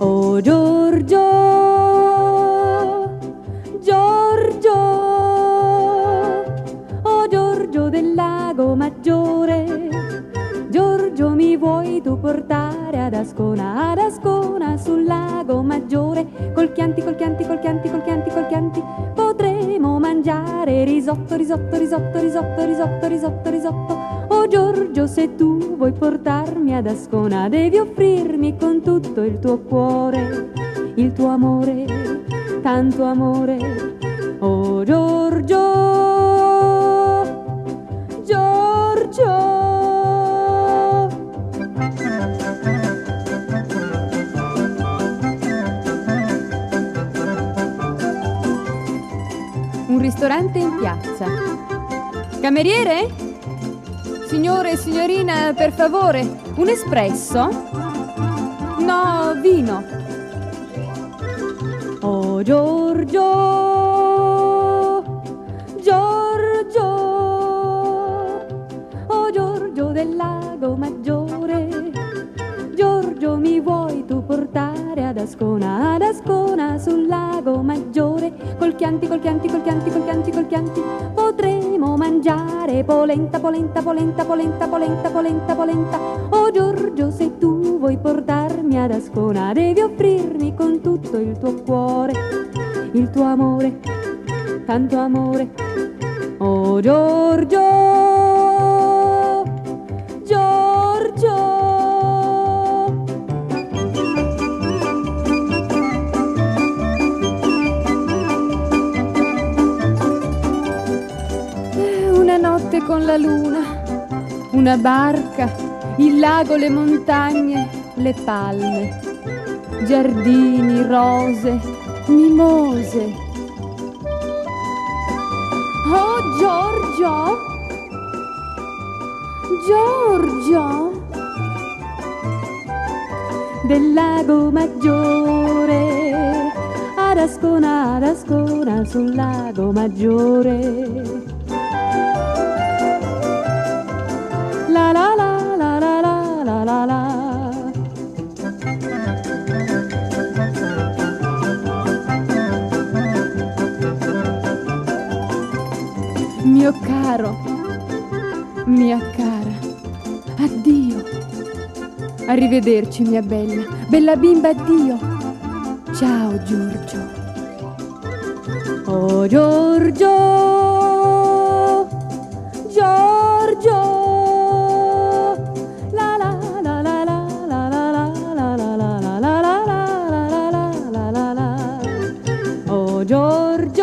Oh Giorgio, Giorgio, oh Giorgio del Lago Maggiore, Giorgio mi vuoi tu portare ad Ascona sul Lago Maggiore, col Chianti, col Chianti, col Chianti, col Chianti, col Chianti, potremo mangiare risotto, risotto, risotto, risotto, risotto, risotto, risotto. Oh Giorgio, se tu vuoi portarmi ad Ascona, devi offrirmi con tutto il tuo cuore, il tuo amore, tanto amore. Oh Giorgio, Giorgio. Un ristorante in piazza. Cameriere? Signore e signorina, per favore, un espresso? No, vino. Oh Giorgio, Giorgio, oh Giorgio del Lago Maggiore, Giorgio mi vuoi tu portare ad Ascona sul Lago Maggiore, col Chianti, col Chianti, col Chianti, col Chianti, col Chianti, potremo mangiare polenta, polenta, polenta, polenta, polenta, polenta, polenta. Oh Giorgio, se tu vuoi portarmi ad Ascona, devi offrirmi con tutto il tuo cuore, il tuo amore, tanto amore. Oh Giorgio, Giorgio. Una notte con la luna, una barca, il lago, le montagne, le palme, giardini, rose, mimose. Oh Giorgio, Giorgio del Lago Maggiore, ad Ascona sul Lago Maggiore. La la la la la la la la la. Mio caro, mia cara, addio. Arrivederci, mia bella, bella bimba, addio. Ciao Giorgio. Oh Giorgio, Giorgio. Giorgio.